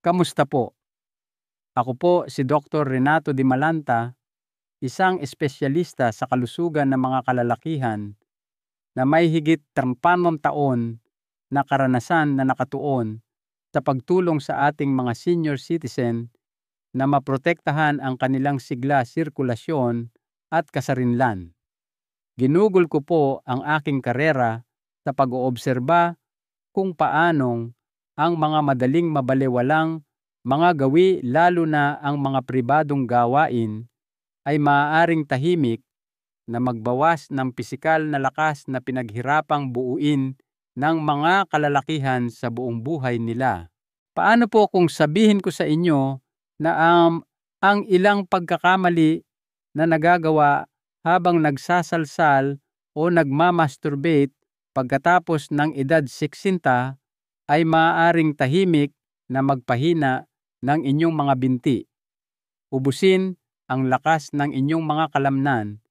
Kamusta po? Ako po si Dr. Renato Di Malanta, isang espesyalista sa kalusugan ng mga kalalakihan na may higit 30 taon na karanasan na nakatuon sa pagtulong sa ating mga senior citizen na maprotektahan ang kanilang sigla, sirkulasyon at kasarinlan. Ginugol ko po ang aking karera sa pag-oobserba kung paanong ang mga madaling mabalewwalang mga gawi, lalo na ang mga pribadong gawain, ay maaaring tahimik na magbawas ng pisikal na lakas na pinaghirapang buuin ng mga kalalakihan sa buong buhay nila. Paano po kung sabihin ko sa inyo na ang ilang pagkakamali na nagagawa habang nagsasalsal o nagmamasturbate pagkatapos ng edad 60 ay maaaring tahimik na magpahina ng inyong mga binti, ubusin ang lakas ng inyong mga kalamnan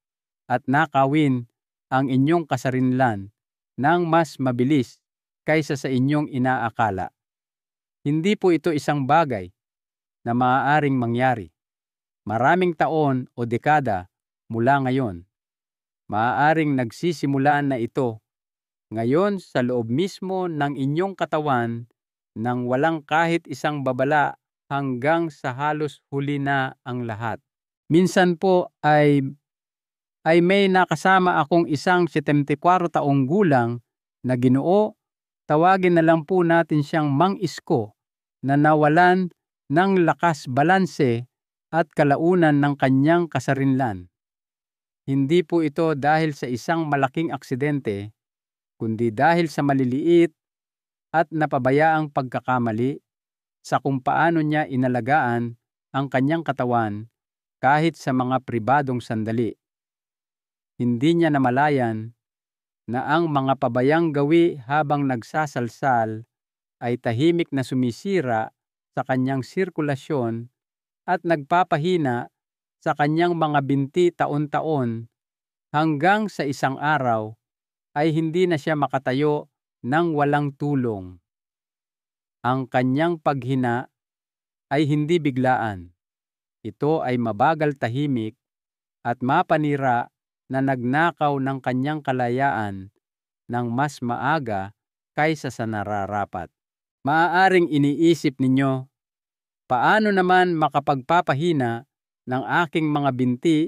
at nakawin ang inyong kasarinlan ng mas mabilis kaysa sa inyong inaakala. Hindi po ito isang bagay na maaaring mangyari maraming taon o dekada mula ngayon. Maaaring nagsisimulaan na ito ngayon sa loob mismo ng inyong katawan nang walang kahit isang babala hanggang sa halos huli na ang lahat. Minsan po ay may nakasama akong isang 74 taong gulang na Ginoo, tawagin na lang po natin siyang Mang Isko, na nawalan ng lakas, balanse at kalaunan ng kanyang kasarinlan. Hindi po ito dahil sa isang malaking aksidente, kundi dahil sa maliliit at napabayaang pagkakamali sa kung paano niya inalagaan ang kanyang katawan kahit sa mga pribadong sandali. Hindi niya namalayan na ang mga pabayang gawi habang nagsasalsal ay tahimik na sumisira sa kanyang sirkulasyon at nagpapahina sa kanyang mga binti taon-taon hanggang sa isang araw ay hindi na siya makatayo ng walang tulong. Ang kanyang paghina ay hindi biglaan. Ito ay mabagal, tahimik at mapanira na nagnakaw ng kanyang kalayaan ng mas maaga kaysa sa nararapat. Maaaring iniisip ninyo, paano naman makapagpapahina ng aking mga binti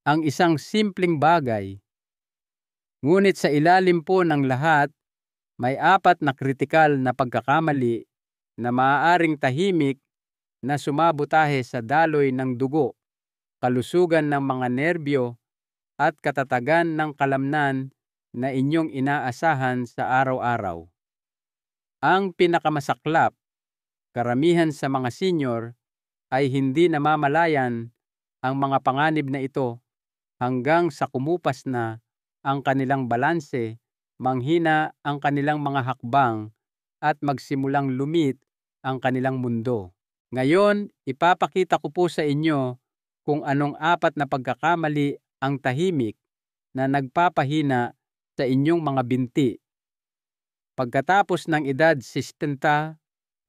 ang isang simpleng bagay? Ngunit sa ilalim po ng lahat, may 4 na kritikal na pagkakamali na maaaring tahimik na sumabotahe sa daloy ng dugo, kalusugan ng mga nerbyo at katatagan ng kalamnan na inyong inaasahan sa araw-araw. Ang pinakamasaklap, karamihan sa mga senior ay hindi namamalayan ang mga panganib na ito hanggang sa kumupas na ang kanilang balanse, manghina ang kanilang mga hakbang at magsimulang lumit ang kanilang mundo. Ngayon, ipapakita ko po sa inyo kung anong 4 na pagkakamali ang tahimik na nagpapahina sa inyong mga binti. Pagkatapos ng edad 60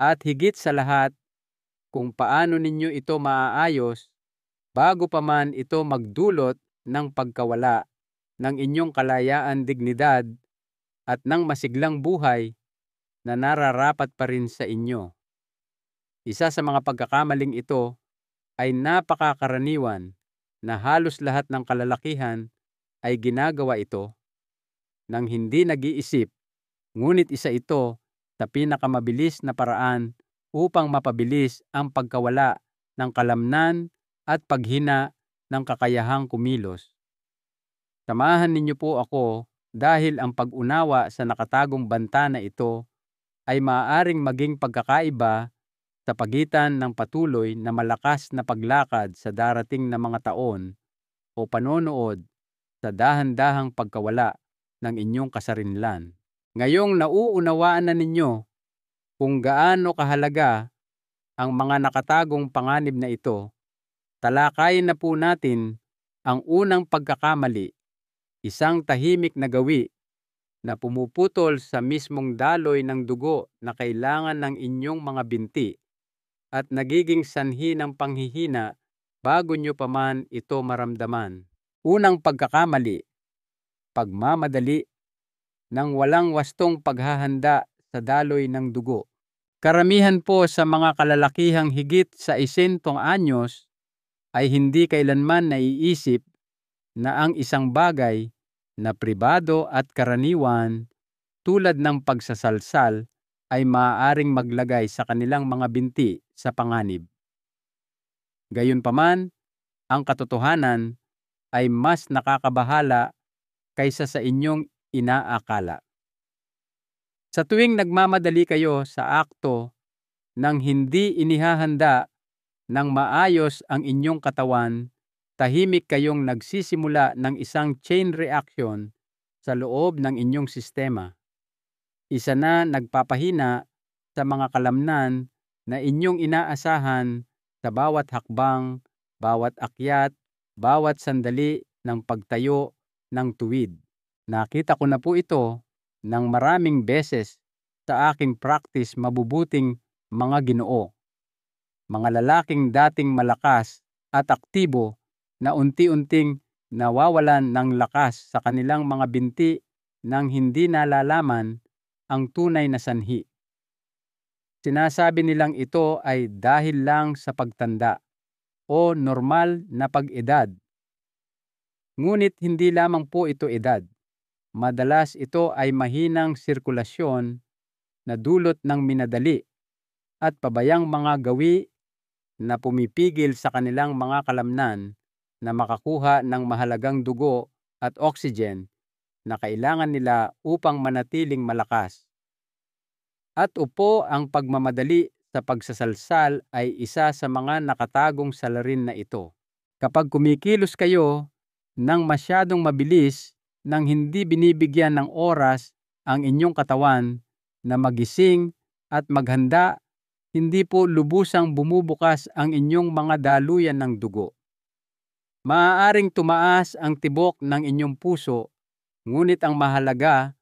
at higit sa lahat, kung paano ninyo ito maaayos bago pa man ito magdulot ng pagkawala ng inyong kalayaan, dignidad at ng masiglang buhay na nararapat pa rin sa inyo. Isa sa mga pagkakamaling ito ay napakakaraniwan na halos lahat ng kalalakihan ay ginagawa ito nang hindi nag-iisip, ngunit isa ito sa pinakamabilis na paraan upang mapabilis ang pagkawala ng kalamnan at paghina ng kakayahang kumilos. Samahan ninyo po ako dahil ang pag-unawa sa nakatagong banta na ito ay maaaring maging pagkakaiba sa pagitan ng patuloy na malakas na paglakad sa darating na mga taon o panonood sa dahan-dahang pagkawala ng inyong kasarinlan. Ngayong nauunawaan na ninyo kung gaano kahalaga ang mga nakatagong panganib na ito, talakayin na po natin ang unang pagkakamali, isang tahimik na gawi na pumuputol sa mismong daloy ng dugo na kailangan ng inyong mga binti. at nagiging sanhi ng panghihina bago nyo pa man ito maramdaman. Unang pagkakamali, pagmamadali ng walang wastong paghahanda sa daloy ng dugo. Karamihan po sa mga kalalakihang higit sa 100 anyos ay hindi kailanman naiisip na ang isang bagay na pribado at karaniwan tulad ng pagsasalsal ay maaaring maglagay sa kanilang mga binti sa panganib. Gayunpaman, ang katotohanan ay mas nakakabahala kaysa sa inyong inaakala. Sa tuwing nagmamadali kayo sa akto nang hindi inihahanda ng maayos ang inyong katawan, tahimik kayong nagsisimula ng isang chain reaction sa loob ng inyong sistema. Isa na nagpapahina sa mga kalamnan na inyong inaasahan sa bawat hakbang, bawat akyat, bawat sandali ng pagtayo ng tuwid. Nakita ko na po ito ng maraming beses sa aking practice mabubuting mga Ginoo. Mga lalaking dating malakas at aktibo na unti-unting nawawalan ng lakas sa kanilang mga binti nang hindi nalalaman ang tunay na sanhi. Sinasabi nilang ito ay dahil lang sa pagtanda o normal na pag-edad. Ngunit hindi lamang po ito edad. Madalas ito ay mahinang sirkulasyon na dulot ng minadali at pabayang mga gawi na pumipigil sa kanilang mga kalamnan na makakuha ng mahalagang dugo at oxygen na kailangan nila upang manatiling malakas. At upo ang pagmamadali sa pagsasalsal ay isa sa mga nakatagong salarin na ito. Kapag kumikilos kayo ng masyadong mabilis nang hindi binibigyan ng oras ang inyong katawan na magising at maghanda, hindi po lubusang bumubukas ang inyong mga daluyan ng dugo. Maaaring tumaas ang tibok ng inyong puso, ngunit ang mahalaga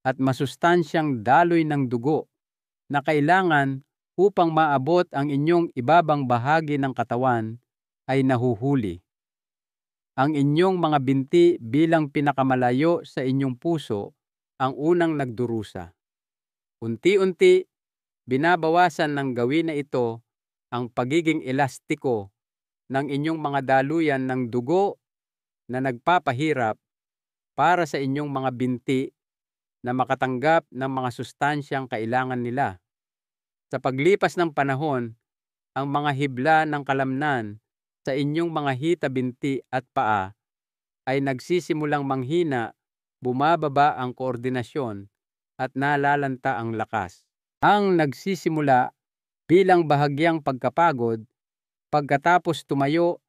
at masustansyang daloy ng dugo na kailangan upang maabot ang inyong ibabang bahagi ng katawan ay nahuhuli. Ang inyong mga binti bilang pinakamalayo sa inyong puso ang unang nagdurusa. Unti-unti, binabawasan ng gawin na ito ang pagiging elastiko ng inyong mga daluyan ng dugo na nagpapahirap para sa inyong mga binti na makatanggap ng mga sustansyang kailangan nila. Sa paglipas ng panahon, ang mga hibla ng kalamnan sa inyong mga hita, binti at paa ay nagsisimulang manghina, bumababa ang koordinasyon at nalalanta ang lakas. Ang nagsisimula bilang bahagyang pagkapagod, pagkatapos tumayo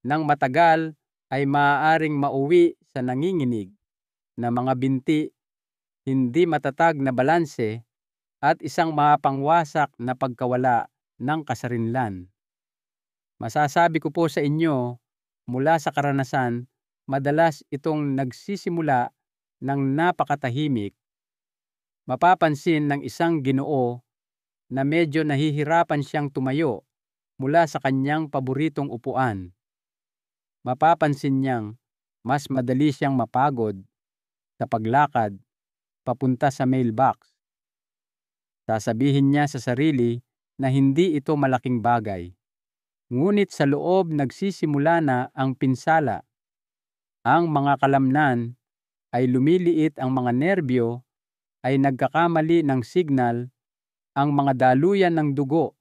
ng matagal ay maaaring mauwi sa nanginginig na mga binti, hindi matatag na balanse at isang mapangwasak na pagkawala ng kasarinlan. Masasabi ko po sa inyo, mula sa karanasan, madalas itong nagsisimula ng napakatahimik. Mapapansin ng isang Ginoo na medyo nahihirapan siyang tumayo mula sa kanyang paboritong upuan. Mapapansin niyang mas madali siyang mapagod sa paglakad papunta sa mailbox. Sasabihin niya sa sarili na hindi ito malaking bagay. Ngunit sa loob nagsisimula na ang pinsala. Ang mga kalamnan ay lumiliit, ang mga nerbyo ay nagkakamali ng signal, ang mga daluyan ng dugo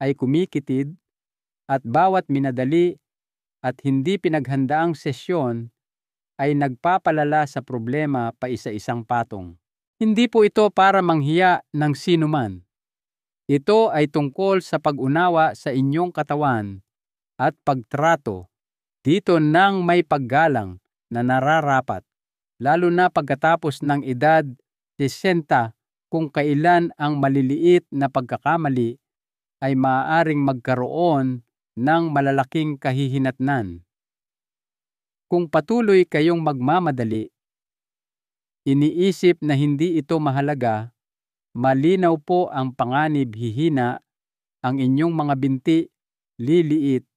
ay kumikitid, at bawat minadali at hindi pinaghandaang sesyon ay nagpapalala sa problema pa isa-isang patong. Hindi po ito para manghiya ng sinuman. Ito ay tungkol sa pag-unawa sa inyong katawan at pagtrato dito ng may paggalang na nararapat, lalo na pagkatapos ng edad 60, kung kailan ang maliliit na pagkakamali ay maaaring magkaroon ng malalaking kahihinatnan. Kung patuloy kayong magmamadali, iniisip na hindi ito mahalaga, malinaw po ang panganib, hihina ang inyong mga binti liliit,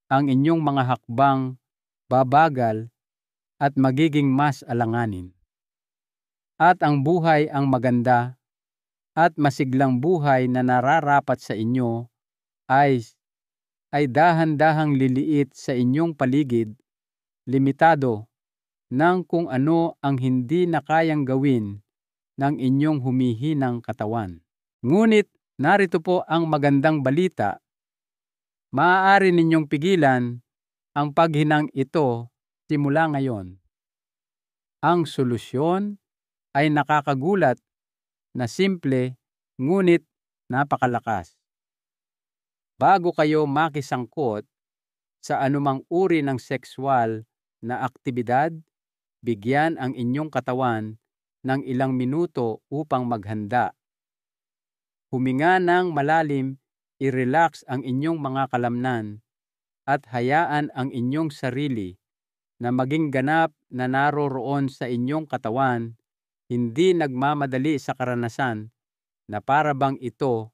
ang inyong mga hakbang babagal at magiging mas alanganin. At ang buhay ang maganda at masiglang buhay na nararapat sa inyo ay dahan-dahang liliit sa inyong paligid, limitado ng kung ano ang hindi na kayang gawin ng inyong humihinang katawan. Ngunit narito po ang magandang balita. Maaari ninyong pigilan ang paghinang ito simula ngayon. Ang solusyon ay nakakagulat na simple ngunit napakalakas. Bago kayo makisangkot sa anumang uri ng sexual na aktibidad, bigyan ang inyong katawan ng ilang minuto upang maghanda. Huminga ng malalim, i-relax ang inyong mga kalamnan at hayaan ang inyong sarili na maging ganap na naroroon sa inyong katawan, hindi nagmamadali sa karanasan na para bang ito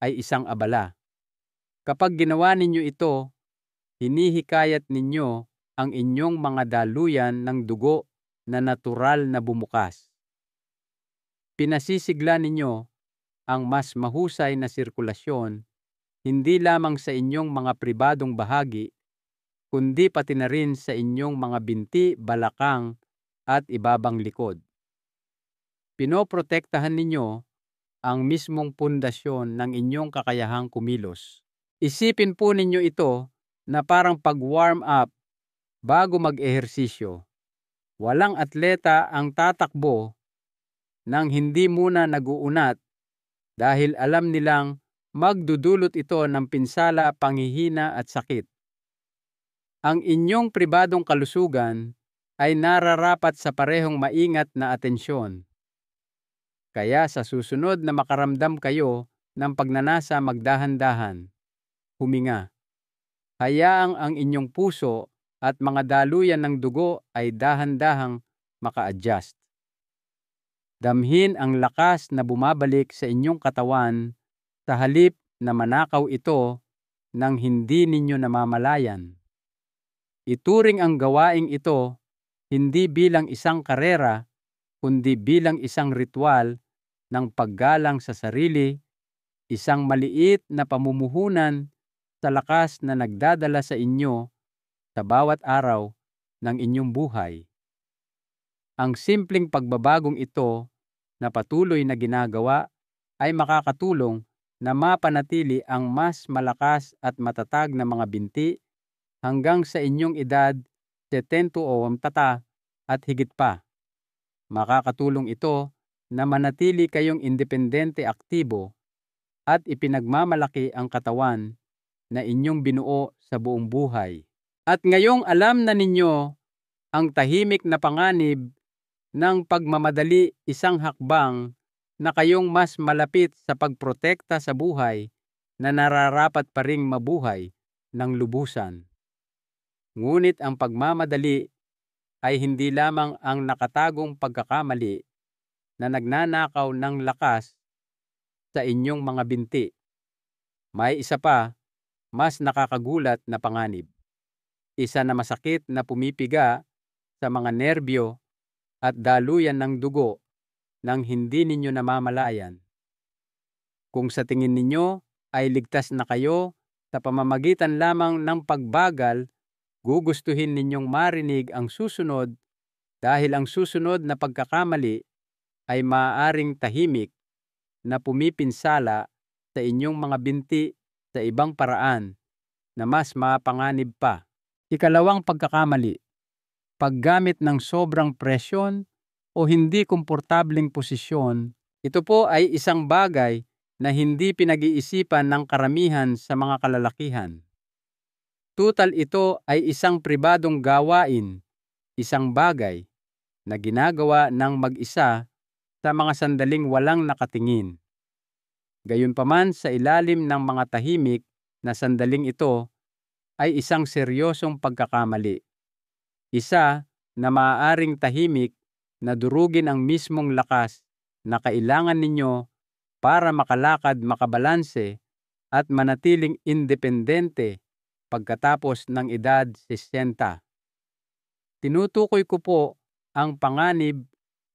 ay isang abala. Kapag ginawa ninyo ito, hinihikayat ninyo ang inyong mga daluyan ng dugo na natural na bumukas. Pinasisigla ninyo ang mas mahusay na sirkulasyon hindi lamang sa inyong mga pribadong bahagi, kundi pati na rin sa inyong mga binti, balakang at ibabang likod. Pinoprotektahan ninyo ang mismong pundasyon ng inyong kakayahang kumilos. Isipin po ninyo ito na parang pag-warm up bago mag-ehersisyo. Walang atleta ang tatakbo nang hindi muna nag-uunat dahil alam nilang magdudulot ito ng pinsala, panghihina at sakit. Ang inyong pribadong kalusugan ay nararapat sa parehong maingat na atensyon. Kaya sa susunod na makaramdam kayo ng pagnanasa, magdahan-dahan. Huminga. Hayaang ang inyong puso at mga daluyan ng dugo ay dahan-dahang maka-adjust. Damhin ang lakas na bumabalik sa inyong katawan sa halip na manakaw ito nang hindi ninyo namamalayan. Ituring ang gawaing ito hindi bilang isang karera, kundi bilang isang ritual ng paggalang sa sarili, isang maliit na pamumuhunan sa lakas na nagdadala sa inyo sa bawat araw ng inyong buhay. Ang simpleng pagbabagong ito na patuloy na ginagawa ay makakatulong na mapanatili ang mas malakas at matatag na mga binti hanggang sa inyong edad 70 o 80 at higit pa. Makakatulong ito na manatili kayong independente, aktibo at ipinagmamalaki ang katawan na inyong binuo sa buong buhay. At ngayong alam na ninyo ang tahimik na panganib ng pagmamadali, isang hakbang na kayong mas malapit sa pagprotekta sa buhay na nararapat pa ring mabuhay ng lubusan. Ngunit ang pagmamadali ay hindi lamang ang nakatagong pagkakamali na nagnanakaw ng lakas sa inyong mga binti. May isa pa, mas nakakagulat na panganib. Isa na masakit na pumipiga sa mga nerbyo at daluyan ng dugo nang hindi ninyo namamalayan. Kung sa tingin ninyo ay ligtas na kayo sa pamamagitan lamang ng pagbagal, gugustuhin ninyong marinig ang susunod dahil ang susunod na pagkakamali ay maaaring tahimik na pumipinsala sa inyong mga binti sa ibang paraan na mas mapanganib pa. Ikalawang pagkakamali, paggamit ng sobrang presyon o hindi komportableng posisyon. Ito po ay isang bagay na hindi pinag-iisipan ng karamihan sa mga kalalakihan. Tutal ito ay isang pribadong gawain, isang bagay na ginagawa ng mag-isa sa mga sandaling walang nakatingin. Gayunpaman sa ilalim ng mga tahimik na sandaling ito ay isang seryosong pagkakamali. Isa na maaaring tahimik na durugin ang mismong lakas na kailangan ninyo para makalakad, makabalanse at manatiling independente pagkatapos ng edad 60. Tinutukoy ko po ang panganib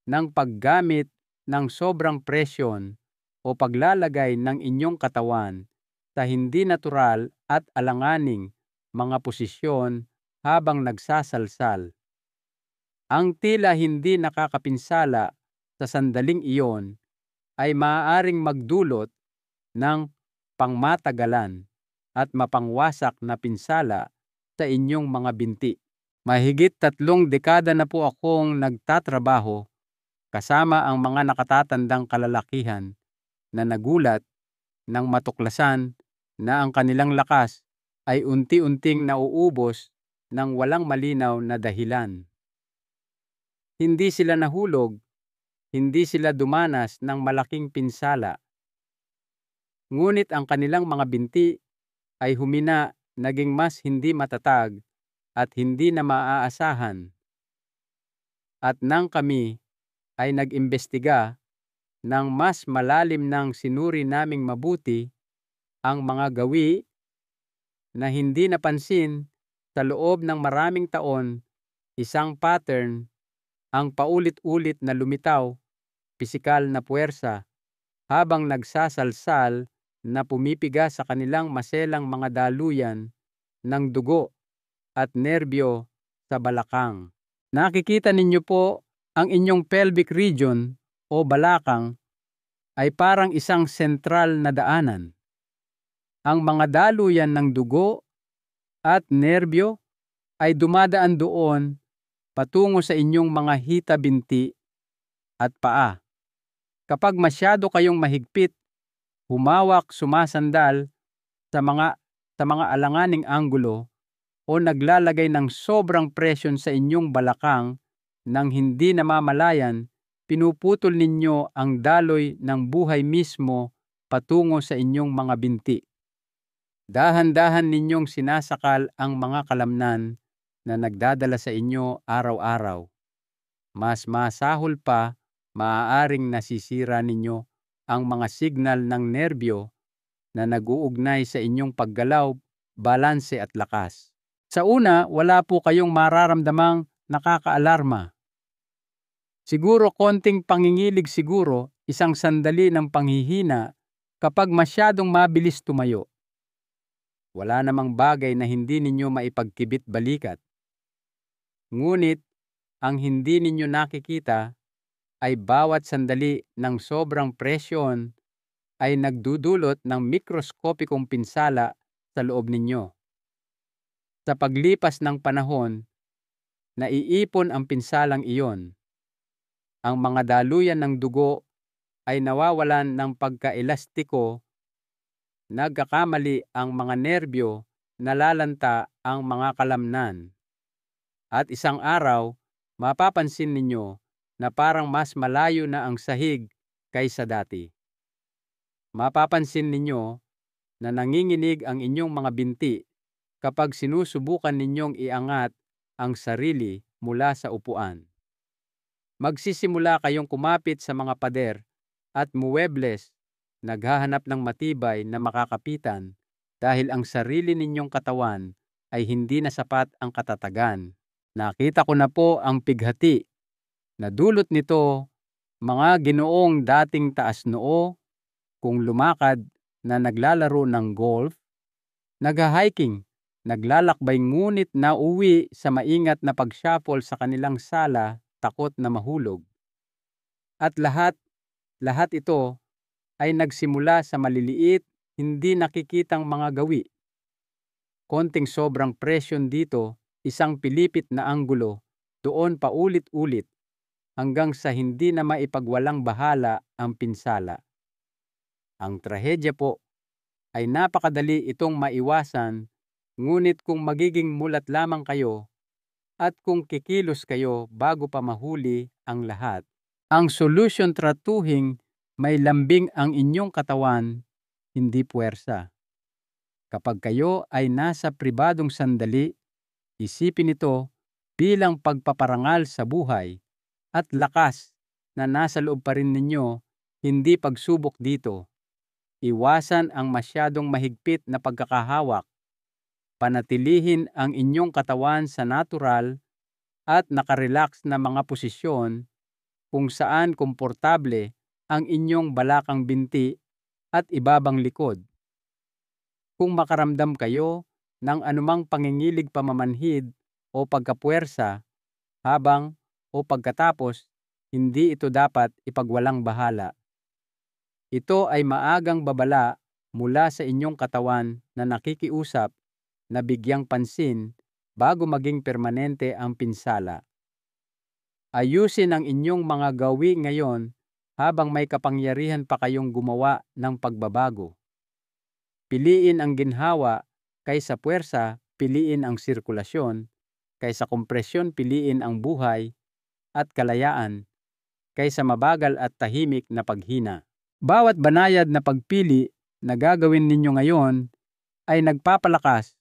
ng paggamit ng sobrang presyon o paglalagay ng inyong katawan sa hindi natural at alanganing mga posisyon habang nagsasalsal. Ang tila hindi nakakapinsala sa sandaling iyon ay maaaring magdulot ng pangmatagalan at mapangwasak na pinsala sa inyong mga binti. Mahigit 3 dekada na po akong nagtatrabaho kasama ang mga nakatatandang kalalakihan na nagulat nang matuklasan na ang kanilang lakas ay unti-unting nauubos ng walang malinaw na dahilan. Hindi sila nahulog, hindi sila dumanas ng malaking pinsala. Ngunit ang kanilang mga binti ay humina, naging mas hindi matatag at hindi na maaasahan. At nang kami ay nag-imbestiga ng mas malalim ng sinuri naming mabuti ang mga gawi na hindi napansin sa loob ng maraming taon, isang pattern ang paulit-ulit na lumitaw, pisikal na puwersa habang nagsasalsal na pumipiga sa kanilang maselang mga daluyan ng dugo at nerbyo sa balakang. Nakikita ninyo po ang inyong pelvic region o balakang ay parang isang sentral na daanan. Ang mga daluyan ng dugo at nerbyo ay dumadaan doon patungo sa inyong mga hita binti at paa. Kapag masyado kayong mahigpit, humawak, sumasandal sa mga alanganing anggulo o naglalagay ng sobrang presyon sa inyong balakang nang hindi namamalayan, pinuputol ninyo ang daloy ng buhay mismo patungo sa inyong mga binti. Dahan-dahan ninyong sinasakal ang mga kalamnan na nagdadala sa inyo araw-araw. Mas masahol pa, maaaring nasisira ninyo ang mga signal ng nerbyo na nag-uugnay sa inyong paggalaw, balanse at lakas. Sa una, wala po kayong mararamdamang nakakaalarma. Siguro konting pangingilig, siguro isang sandali ng panghihina kapag masyadong mabilis tumayo. Wala namang bagay na hindi ninyo maipagkibit balikat. Ngunit ang hindi ninyo nakikita ay bawat sandali ng sobrang presyon ay nagdudulot ng mikroskopikong pinsala sa loob ninyo. Sa paglipas ng panahon, naiipon ang pinsalang iyon. Ang mga daluyan ng dugo ay nawawalan ng pagkaelastiko, nagkakamali ang mga nerbyo, nalalanta ang mga kalamnan. At isang araw, mapapansin ninyo na parang mas malayo na ang sahig kaysa dati. Mapapansin ninyo na nanginginig ang inyong mga binti kapag sinusubukan ninyong iangat ang sarili mula sa upuan. Magsisimula kayong kumapit sa mga pader at muwebles, naghahanap ng matibay na makakapitan dahil ang sarili ninyong katawan ay hindi na sapat ang katatagan. Nakita ko na po ang pighati na dulot nito, mga ginoong dating taas noo, kung lumakad na naglalaro ng golf, nagha-hiking, naglalakbay ngunit nauwi sa maingat na pag-shuffle sa kanilang sala, takot na mahulog. At lahat ito ay nagsimula sa maliliit, hindi nakikitang mga gawi. Konting sobrang presyon dito, isang pilipit na anggulo, doon paulit-ulit, hanggang sa hindi na maipagwalang bahala ang pinsala. Ang trahedya po ay napakadali itong maiwasan, ngunit kung magiging mulat lamang kayo at kung kikilos kayo bago pa mahuli ang lahat, ang solusyon tratuhing may lambing ang inyong katawan, hindi puwersa. Kapag kayo ay nasa pribadong sandali, isipin ito bilang pagpaparangal sa buhay at lakas na nasa loob pa rin ninyo, hindi pagsubok dito. Iwasan ang masyadong mahigpit na pagkakahawak. Panatilihin ang inyong katawan sa natural at nakarelax na mga posisyon kung saan komportable ang inyong balakang binti at ibabang likod. Kung makaramdam kayo ng anumang pangingilig pamamanhid o pagkapuwersa habang o pagkatapos, hindi ito dapat ipagwalang bahala. Ito ay maagang babala mula sa inyong katawan na nakikiusap na bigyang pansin bago maging permanente ang pinsala. Ayusin ang inyong mga gawi ngayon habang may kapangyarihan pa kayong gumawa ng pagbabago. Piliin ang ginhawa kaysa puwersa, piliin ang sirkulasyon, kaysa kompresyon piliin ang buhay at kalayaan, kaysa mabagal at tahimik na paghina. Bawat banayad na pagpili na gagawin ninyo ngayon ay nagpapalakas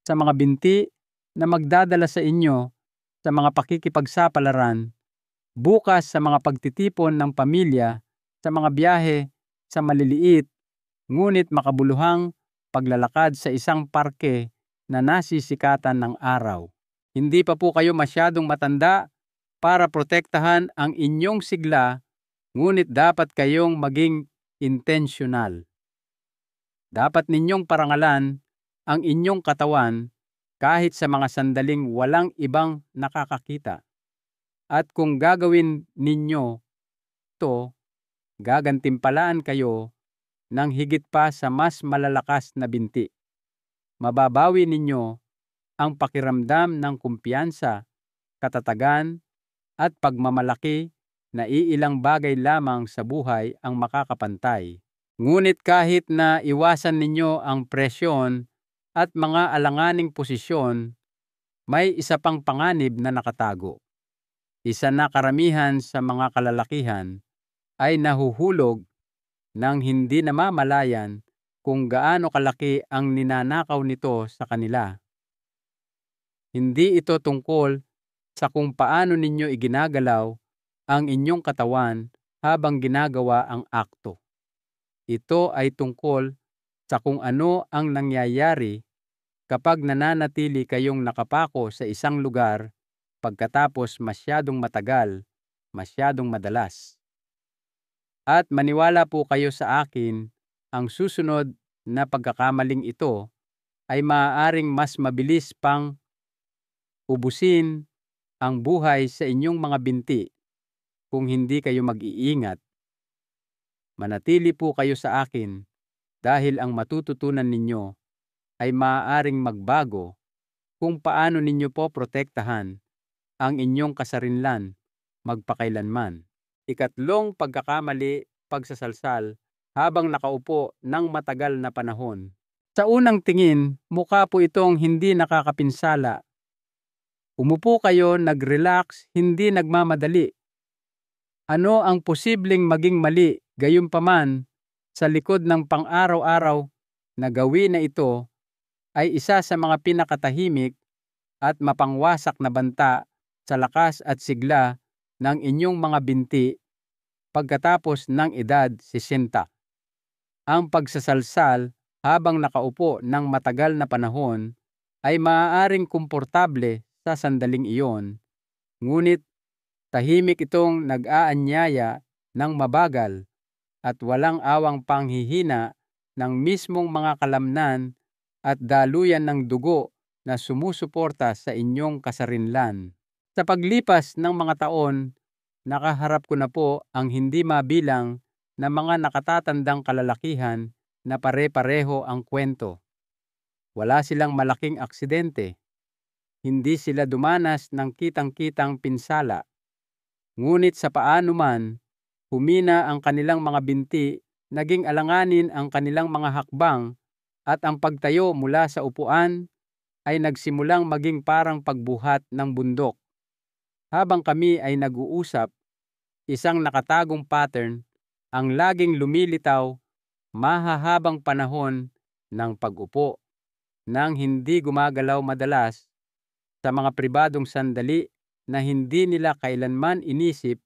sa mga binti na magdadala sa inyo sa mga pakikipagsapalaran, bukas sa mga pagtitipon ng pamilya, sa mga biyahe, sa maliliit, ngunit makabuluhang paglalakad sa isang parke na nasisikatan ng araw. Hindi pa po kayo masyadong matanda para protektahan ang inyong sigla, ngunit dapat kayong maging intentional. Dapat ninyong parangalan ang inyong katawan kahit sa mga sandaling walang ibang nakakakita. At kung gagawin ninyo to, gagantimpalaan kayo ng higit pa sa mas malalakas na binti. Mababawi ninyo ang pakiramdam ng kumpiyansa, katatagan, at pagmamalaki na iilang bagay lamang sa buhay ang makakapantay. Ngunit kahit na iwasan ninyo ang presyon at mga alanganing posisyon, may isa pang panganib na nakatago. Isa na karamihan sa mga kalalakihan ay nahuhulog nang hindi namamalayan kung gaano kalaki ang ninanakaw nito sa kanila. Hindi ito tungkol sa kung paano ninyo iginagalaw ang inyong katawan habang ginagawa ang akto. Ito ay tungkol sa kung ano ang nangyayari kapag nananatili kayong nakapako sa isang lugar pagkatapos masyadong matagal, masyadong madalas. At maniwala po kayo sa akin, ang susunod na pagkakamaling ito ay maaaring mas mabilis pang ubusin ang buhay sa inyong mga binti kung hindi kayo mag-iingat. Manatili po kayo sa akin dahil ang matututunan ninyo ay maaaring magbago kung paano ninyo po protektahan ang inyong kasarinlan magpakailanman. Ikatlong pagkakamali, pagsasalsal habang nakaupo ng matagal na panahon. Sa unang tingin, mukha po itong hindi nakakapinsala. Umupo kayo, nag-relax, hindi nagmamadali. Ano ang posibleng maging mali, gayunpaman, sa likod ng pang-araw-araw na gawin na ito ay isa sa mga pinakatahimik at mapangwasak na banta sa lakas at sigla ng inyong mga binti pagkatapos ng edad 60. Ang pagsasalsal habang nakaupo ng matagal na panahon ay maaaring komportable sa sandaling iyon, ngunit tahimik itong nag-aanyaya ng mabagal at walang awang panghihina ng mismong mga kalamnan at daluyan ng dugo na sumusuporta sa inyong kasarinlan. Sa paglipas ng mga taon, nakaharap ko na po ang hindi mabilang na mga nakatatandang kalalakihan na pare-pareho ang kwento. Wala silang malaking aksidente. Hindi sila dumanas ng kitang-kitang pinsala. Ngunit sa paano man, humina ang kanilang mga binti, naging alanganin ang kanilang mga hakbang, at ang pagtayo mula sa upuan ay nagsimulang maging parang pagbuhat ng bundok. Habang kami ay nag-uusap, isang nakatagong pattern ang laging lumilitaw mahahabang panahon ng pag-upo, nang hindi gumagalaw madalas sa mga pribadong sandali na hindi nila kailanman inisip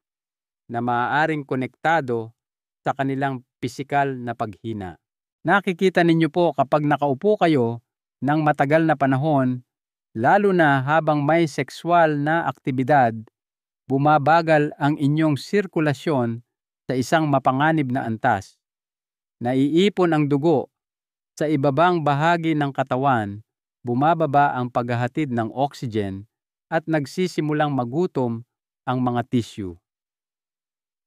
na maaaring konektado sa kanilang pisikal na paghina. Nakikita ninyo po kapag nakaupo kayo ng matagal na panahon, lalo na habang may sexual na aktibidad, bumabagal ang inyong sirkulasyon sa isang mapanganib na antas. Naiipon ang dugo sa ibabang bahagi ng katawan, bumababa ang paghahatid ng oxygen at nagsisimulang magutom ang mga tissue.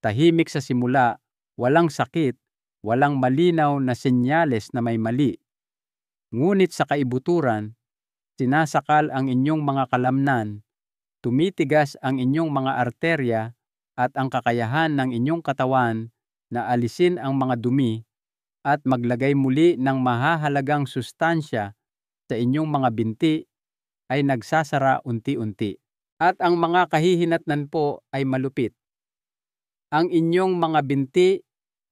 Tahimik sa simula, walang sakit, walang malinaw na senyales na may mali. Ngunit sa kaibuturan, sinasakal ang inyong mga kalamnan, tumitigas ang inyong mga arterya at ang kakayahan ng inyong katawan na alisin ang mga dumi at maglagay muli ng mahahalagang sustansya sa inyong mga binti ay nagsasara unti-unti. At ang mga kahihinatnan po ay malupit. Ang inyong mga binti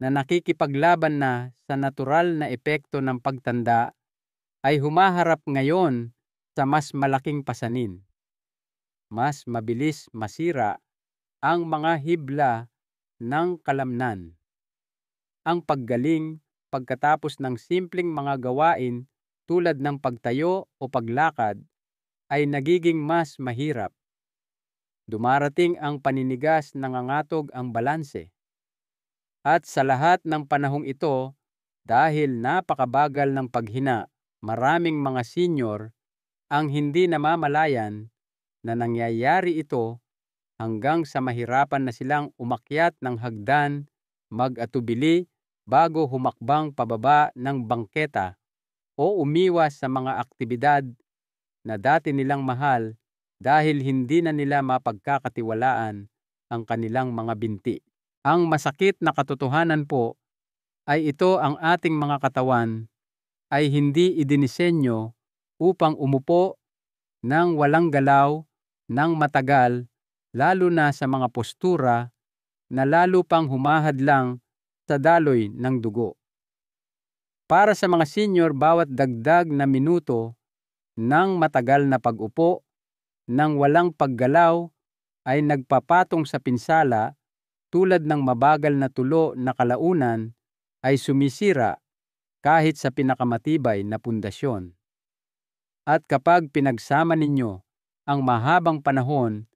na nakikipaglaban na sa natural na epekto ng pagtanda ay humaharap ngayon sa mas malaking pasanin. Mas mabilis masira ang mga hibla ng kalamnan. Ang paggaling pagkatapos ng simpleng mga gawain tulad ng pagtayo o paglakad ay nagiging mas mahirap. Dumarating ang paninigas, nangangatog ang balanse. At sa lahat ng panahong ito, dahil napakabagal ng paghina, maraming mga senior ang hindi namamalayan na nangyayari ito hanggang sa mahirapan na silang umakyat ng hagdan, mag-atubili bago humakbang pababa ng bangketa o umiwas sa mga aktibidad na dati nilang mahal dahil hindi na nila mapagkakatiwalaan ang kanilang mga binti. Ang masakit na katotohanan po ay ito, ang ating mga katawan ay hindi idinisenyo upang umupo ng walang galaw ng matagal, lalo na sa mga postura na lalo pang humahadlang sa daloy ng dugo. Para sa mga senior, bawat dagdag na minuto ng matagal na pag-upo ng walang paggalaw ay nagpapatong sa pinsala, tulad ng mabagal na tulo na kalaunan ay sumisira kahit sa pinakamatibay na pundasyon. At kapag pinagsama ninyo ang mahabang panahon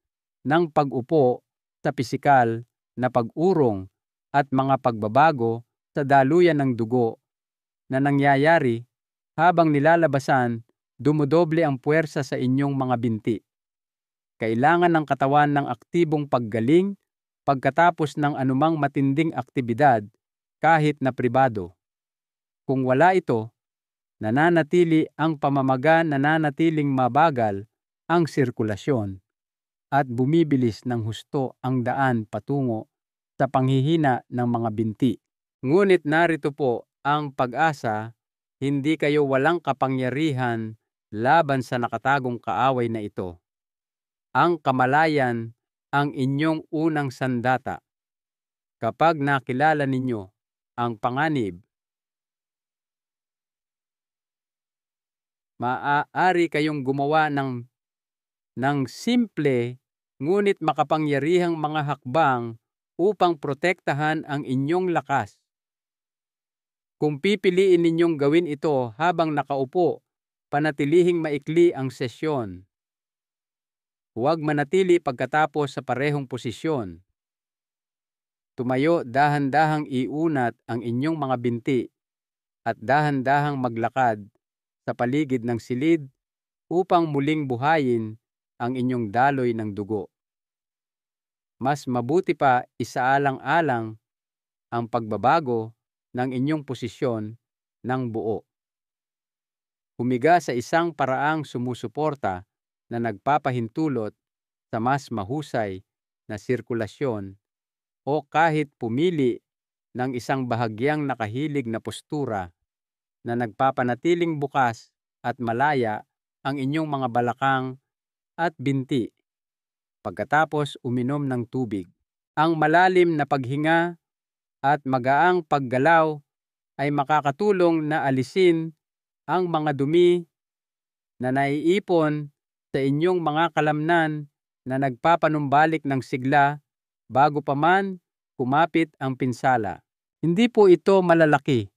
ng pag-upo sa pisikal na pag-urong at mga pagbabago sa daluyan ng dugo na nangyayari habang nilalabasan, dumodoble ang puwersa sa inyong mga binti. Kailangan ng katawan ng aktibong paggaling pagkatapos ng anumang matinding aktibidad kahit na pribado. Kung wala ito, nananatili ang pamamaga, nananatiling mabagal ang sirkulasyon at bumibilis ng husto ang daan patungo sa panghihina ng mga binti. Ngunit narito po ang pag-asa, hindi kayo walang kapangyarihan laban sa nakatagong kaaway na ito. Ang kamalayan ang inyong unang sandata. Kapag nakilala ninyo ang panganib, maaari kayong gumawa ng simple ngunit makapangyarihang mga hakbang upang protektahan ang inyong lakas. Kung pipiliin ninyong gawin ito habang nakaupo, panatilihing maikli ang sesyon. Huwag manatili pagkatapos sa parehong posisyon. Tumayo, dahan-dahang iunat ang inyong mga binti at dahan-dahang maglakad sa paligid ng silid upang muling buhayin ang inyong daloy ng dugo. Mas mabuti pa isaalang-alang ang pagbabago ng inyong posisyon ng buo. Humiga sa isang paraang sumusuporta na nagpapahintulot sa mas mahusay na sirkulasyon o kahit pumili ng isang bahagyang nakahilig na postura na nagpapanatiling bukas at malaya ang inyong mga balakang at binti. Pagkatapos uminom ng tubig, ang malalim na paghinga at magaang paggalaw ay makakatulong na alisin ang mga dumi na naiipon sa inyong mga kalamnan na nagpapanumbalik ng sigla bago pa man kumapit ang pinsala. Hindi po ito malalaki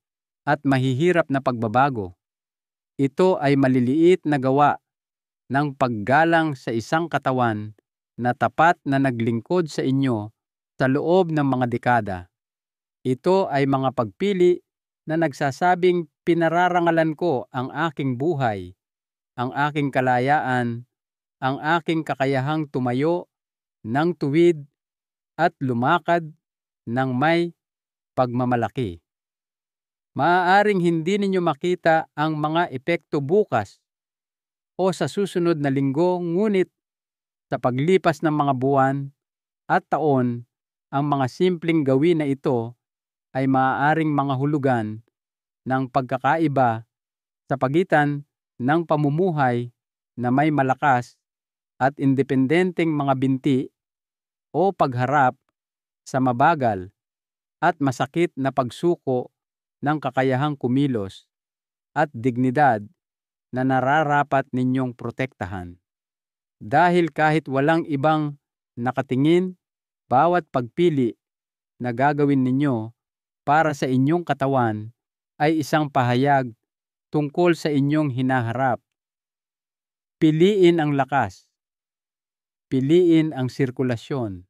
at mahihirap na pagbabago. Ito ay maliliit na gawa ng paggalang sa isang katawan na tapat na naglingkod sa inyo sa loob ng mga dekada. Ito ay mga pagpili na nagsasabing pinararangalan ko ang aking buhay, ang aking kalayaan, ang aking kakayahang tumayo ng tuwid at lumakad ng may pagmamalaki. Maaaring hindi ninyo makita ang mga epekto bukas o sa susunod na linggo, ngunit sa paglipas ng mga buwan at taon, ang mga simpleng gawin na ito ay maaaring mga hulugan ng pagkakaiba sa pagitan ng pamumuhay na may malakas at independenteng mga binti o pagharap sa mabagal at masakit na pagsuko ng kakayahang kumilos at dignidad na nararapat ninyong protektahan. Dahil kahit walang ibang nakatingin, bawat pagpili na gagawin ninyo para sa inyong katawan ay isang pahayag tungkol sa inyong hinaharap. Piliin ang lakas. Piliin ang sirkulasyon.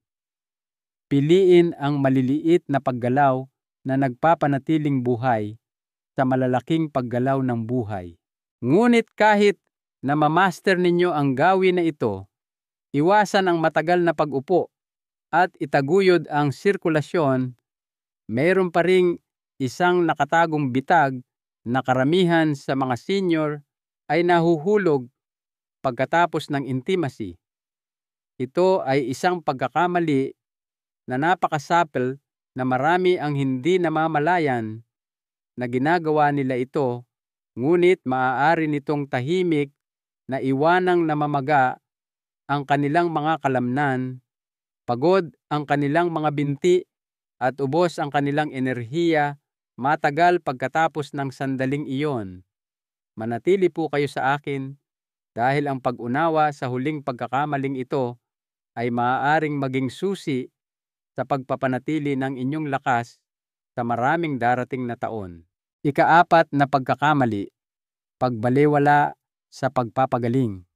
Piliin ang maliliit na paggalaw na nagpapanatiling buhay sa malalaking paggalaw ng buhay. Ngunit kahit na mamaster ninyo ang gawin na ito, iwasan ang matagal na pag-upo at itaguyod ang sirkulasyon, mayroon pa ring isang nakatagong bitag na karamihan sa mga senior ay nahuhulog pagkatapos ng intimacy. Ito ay isang pagkakamali na napakasapil na marami ang hindi namamalayan na ginagawa nila ito, ngunit maaari nitong tahimik na iwanang namamaga ang kanilang mga kalamnan, pagod ang kanilang mga binti at ubos ang kanilang enerhiya matagal pagkatapos ng sandaling iyon. Manatili po kayo sa akin dahil ang pag-unawa sa huling pagkakamaling ito ay maaaring maging susi sa pagpapanatili ng inyong lakas sa maraming darating na taon. Ika-4 na pagkakamali, pagbalewala sa pagpapagaling.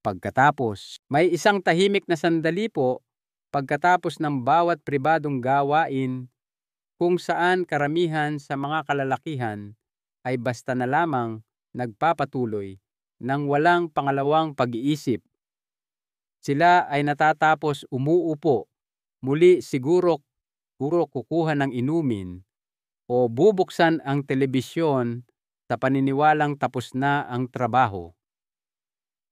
Pagkatapos, may isang tahimik na sandali po pagkatapos ng bawat pribadong gawain kung saan karamihan sa mga kalalakihan ay basta na lamang nagpapatuloy ng walang pangalawang pag-iisip. Sila ay natatapos umuupo, muli siguro kukuha ng inumin o bubuksan ang telebisyon sa paniniwalang tapos na ang trabaho.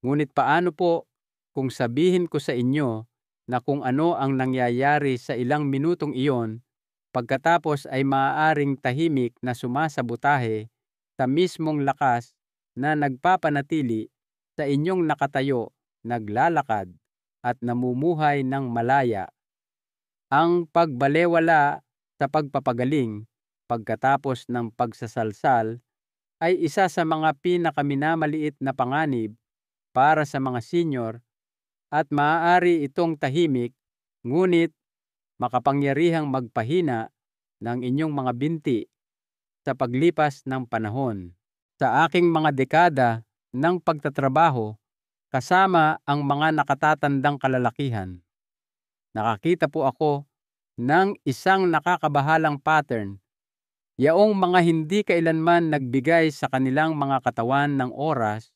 Ngunit paano po kung sabihin ko sa inyo na kung ano ang nangyayari sa ilang minutong iyon pagkatapos ay maaaring tahimik na sumasabotahe sa mismong lakas na nagpapanatili sa inyong nakatayo, naglalakad at namumuhay ng malaya. Ang pagbalewala sa pagpapagaling pagkatapos ng pagsasalsal ay isa sa mga pinakaminamaliit na panganib para sa mga senior at maaari itong tahimik ngunit makapangyarihang magpahina ng inyong mga binti sa paglipas ng panahon. Sa aking mga dekada ng pagtatrabaho kasama ang mga nakatatandang kalalakihan, nakakita po ako ng isang nakakabahalang pattern. Yaong mga hindi kailanman nagbigay sa kanilang mga katawan ng oras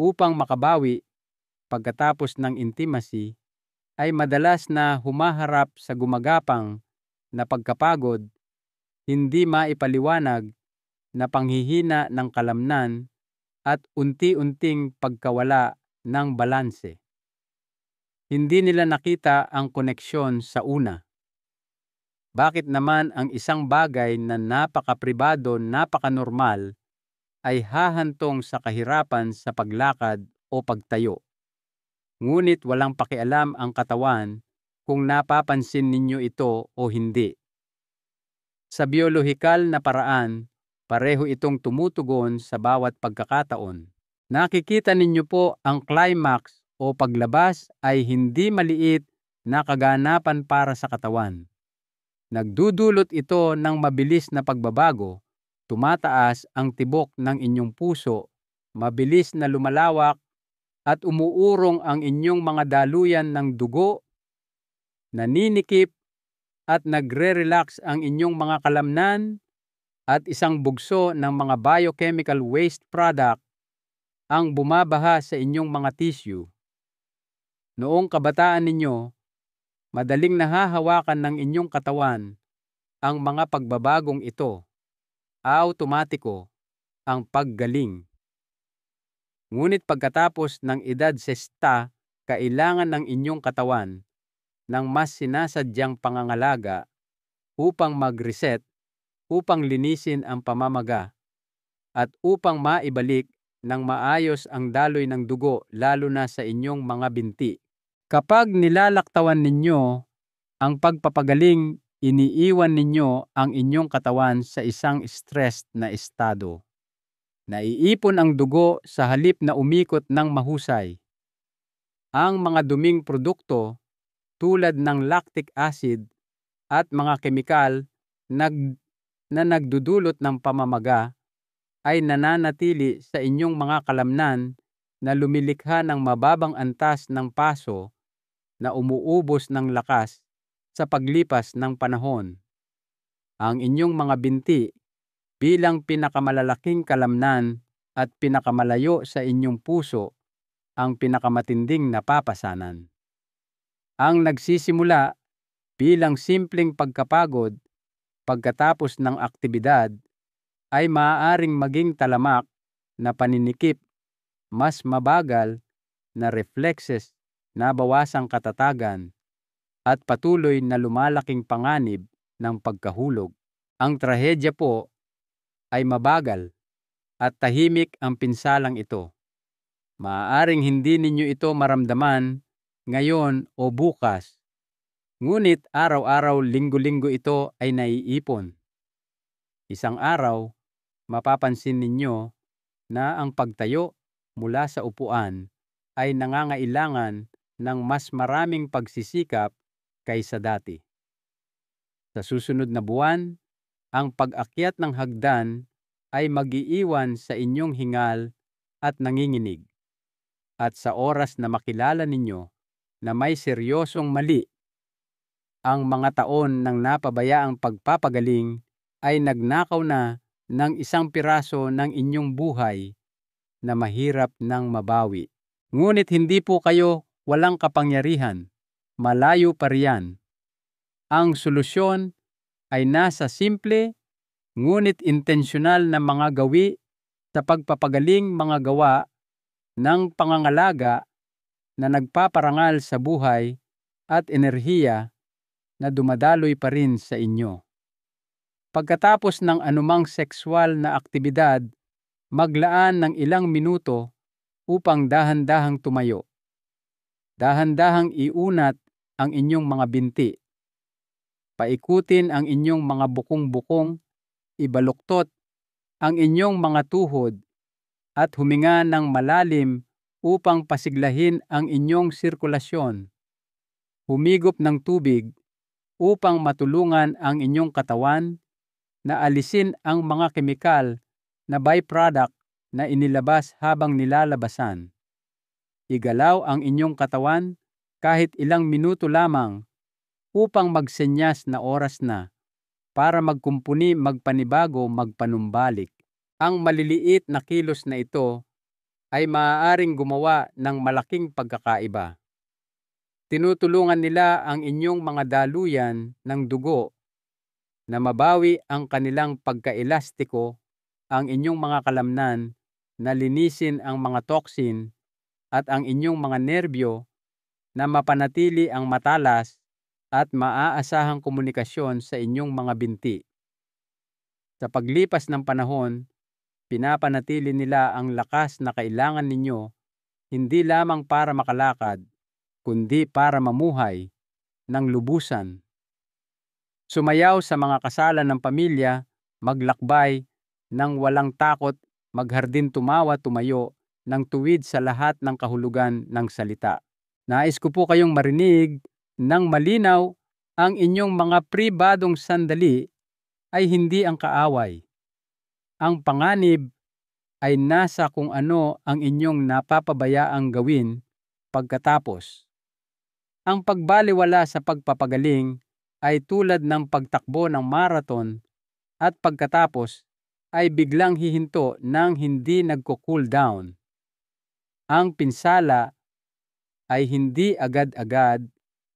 upang makabawi pagkatapos ng intimacy ay madalas na humaharap sa gumagapang na pagkapagod, hindi maipaliwanag na panghihina ng kalamnan at unti-unting pagkawala ng balanse. Hindi nila nakita ang koneksyon sa una. Bakit naman ang isang bagay na napaka-pribado, napaka-normal ay hahantong sa kahirapan sa paglakad o pagtayo? Ngunit walang pakialam ang katawan kung napapansin ninyo ito o hindi. Sa biolohikal na paraan, pareho itong tumutugon sa bawat pagkakataon. Nakikita ninyo po ang climax o paglabas ay hindi maliit na kaganapan para sa katawan. Nagdudulot ito ng mabilis na pagbabago tumataas ang tibok ng inyong puso, mabilis na lumalawak at umuurong ang inyong mga daluyan ng dugo, naninikip at nagre-relax ang inyong mga kalamnan, at isang bugso ng mga biochemical waste product ang bumabaha sa inyong mga tissue. Noong kabataan ninyo, madaling nahahawakan ng inyong katawan ang mga pagbabagong ito. Automatiko ang paggaling. Ngunit pagkatapos ng edad 60, kailangan ng inyong katawan ng mas sinasadyang pangangalaga upang mag-reset, upang linisin ang pamamaga, at upang maibalik ng maayos ang daloy ng dugo lalo na sa inyong mga binti. Kapag nilalaktawan ninyo ang pagpapagaling, iniiwan ninyo ang inyong katawan sa isang stressed na estado. Naiipon ang dugo sa halip na umikot ng mahusay. Ang mga duming produkto tulad ng lactic acid at mga kemikal na nagdudulot ng pamamaga ay nananatili sa inyong mga kalamnan na lumilikha ng mababang antas ng paso na umuubos ng lakas sa paglipas ng panahon. Ang inyong mga binti bilang pinakamalalaking kalamnan at pinakamalayo sa inyong puso ang pinakamatinding napapasanan. Ang nagsisimula bilang simpleng pagkapagod pagkatapos ng aktibidad ay maaaring maging talamak na paninikip, mas mabagal na reflexes, nabawasang katatagan, at patuloy na lumalaking panganib ng pagkahulog. Ang trahedya po ay mabagal at tahimik ang pinsalang ito. Maaaring hindi ninyo ito maramdaman ngayon o bukas, ngunit araw-araw, linggo-linggo ito ay naiipon. Isang araw, mapapansin ninyo na ang pagtayo mula sa upuan ay nangangailangan ng mas maraming pagsisikap kaysa dati. Sa susunod na buwan, ang pag-akyat ng hagdan ay mag-iiwan sa inyong hingal at nanginginig. At sa oras na makilala ninyo na may seryosong mali, ang mga taon ng napabayaang pagpapagaling ay nagnakaw na ng isang piraso ng inyong buhay na mahirap nang mabawi. Ngunit hindi po kayo walang kapangyarihan. Malayo pa riyan. Ang solusyon ay nasa simple ngunit intensyonal na mga gawi sa pagpapagaling, mga gawa ng pangangalaga na nagpaparangal sa buhay at enerhiya na dumadaloy pa rin sa inyo. Pagkatapos ng anumang sexual na aktibidad, maglaan ng ilang minuto upang dahan-dahang tumayo. Dahan-dahang iunat ang inyong mga binti. Paikutin ang inyong mga bukong-bukong, ibaluktot ang inyong mga tuhod at huminga ng malalim upang pasiglahin ang inyong sirkulasyon. Humigop ng tubig upang matulungan ang inyong katawan na alisin ang mga kemikal na byproduct na inilabas habang nilalabasan. Igalaw ang inyong katawan kahit ilang minuto lamang upang magsenyas na oras na para magkumpuni, magpanibago, magpanumbalik. Ang maliliit na kilos na ito ay maaaring gumawa ng malaking pagkakaiba. Tinutulungan nila ang inyong mga daluyan ng dugo na mabawi ang kanilang pagkaelastiko, ang inyong mga kalamnan na linisin ang mga toxin, at ang inyong mga nerbyo na mapanatili ang matalas at maaasahang komunikasyon sa inyong mga binti. Sa paglipas ng panahon, pinapanatili nila ang lakas na kailangan ninyo hindi lamang para makalakad, kundi para mamuhay ng lubusan. Sumayaw sa mga kasalan ng pamilya, maglakbay ng walang takot, maghardin, tumawa, tumayo ng tuwid sa lahat ng kahulugan ng salita. Nais ko po kayong marinig ng malinaw, ang inyong mga pribadong sandali ay hindi ang kaaway. Ang panganib ay nasa kung ano ang inyong napapabayaang gawin pagkatapos. Ang pagbalewala sa pagpapagaling ay tulad ng pagtakbo ng marathon at pagkatapos ay biglang hihinto ng hindi nagko-cool down. Ang pinsala ay hindi agad-agad,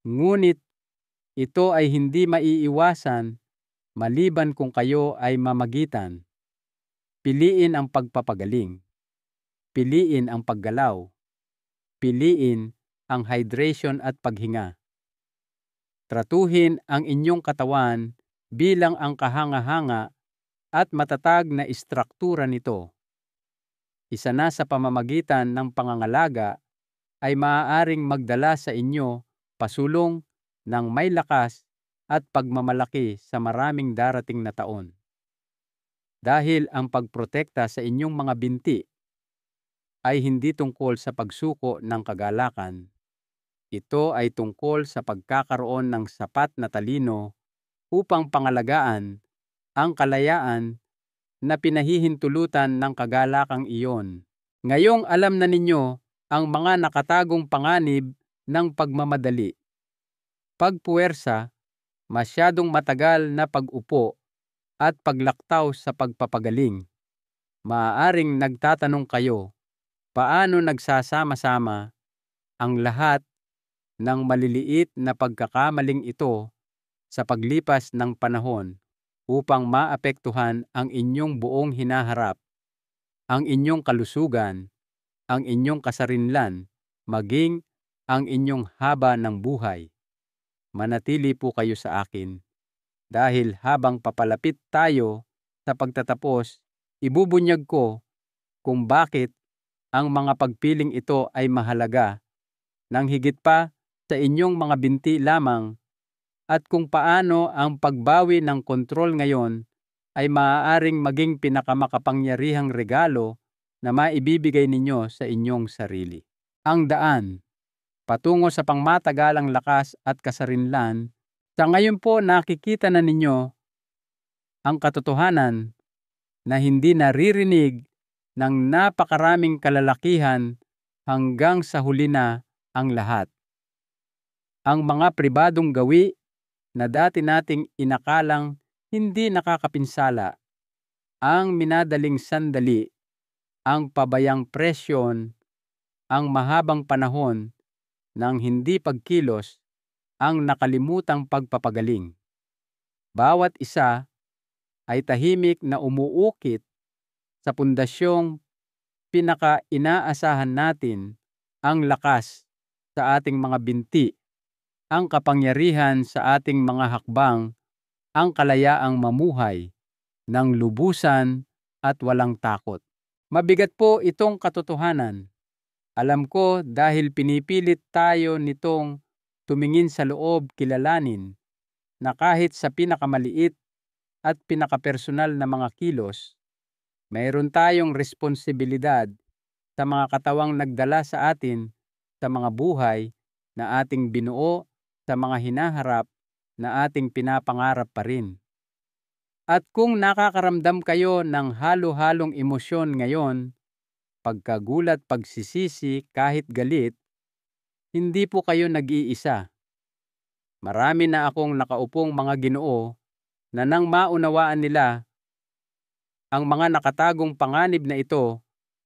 ngunit ito ay hindi maiiwasan maliban kung kayo ay mamagitan. Piliin ang pagpapagaling. Piliin ang paggalaw. Piliin ang hydration at paghinga. Tratuhin ang inyong katawan bilang ang kahanga-hanga at matatag na istruktura nito. Isa na sa pamamagitan ng pangangalaga ay maaaring magdala sa inyo pasulong ng may lakas at pagmamalaki sa maraming darating na taon. Dahil ang pagprotekta sa inyong mga binti ay hindi tungkol sa pagsuko ng kagalakan. Ito ay tungkol sa pagkakaroon ng sapat na talino upang pangalagaan ang kalayaan na pinahihintulutan ng kagalakang iyon. Ngayong alam na ninyo ang mga nakatagong panganib ng pagmamadali, pagpuwersa, masyadong matagal na pag-upo, at paglaktaw sa pagpapagaling. Maaaring nagtatanong kayo, paano nagsasama-sama ang lahat ng maliliit na pagkakamaling ito sa paglipas ng panahon upang maapektuhan ang inyong buong hinaharap, ang inyong kalusugan, ang inyong kasarinlan, maging ang inyong haba ng buhay. Manatili po kayo sa akin. Dahil habang papalapit tayo sa pagtatapos, ibubunyag ko kung bakit ang mga pagpiling ito ay mahalaga nang higit pa sa inyong mga binti lamang at kung paano ang pagbawi ng kontrol ngayon ay maaaring maging pinakamakapangyarihang regalo na maibibigay ninyo sa inyong sarili. Ang daan patungo sa pangmatagalang lakas at kasarinlan. Sa ngayon po nakikita na ninyo ang katotohanan na hindi naririnig ng napakaraming kalalakihan hanggang sa huli na ang lahat. Ang mga pribadong gawi na dati nating inakalang hindi nakakapinsala, ang minadaling sandali, ang pabayang presyon, ang mahabang panahon ng hindi pagkilos, ang nakalimutang pagpapagaling. Bawat isa ay tahimik na umuukit sa pundasyong pinaka-inaasahan natin, ang lakas sa ating mga binti, ang kapangyarihan sa ating mga hakbang, ang kalayaang mamuhay ng lubusan at walang takot. Mabigat po itong katotohanan. Alam ko dahil pinipilit tayo nitong tumingin sa loob, kilalanin na kahit sa pinakamaliit at pinakapersonal na mga kilos, mayroon tayong responsibilidad sa mga katawang nagdala sa atin sa mga buhay na ating binuo, sa mga hinaharap na ating pinapangarap pa rin. At kung nakakaramdam kayo ng halo-halong emosyon ngayon, pagkagulat, pagsisisi, kahit galit, hindi po kayo nag-iisa. Marami na akong nakaupong mga Ginoo na nang maunawaan nila ang mga nakatagong panganib na ito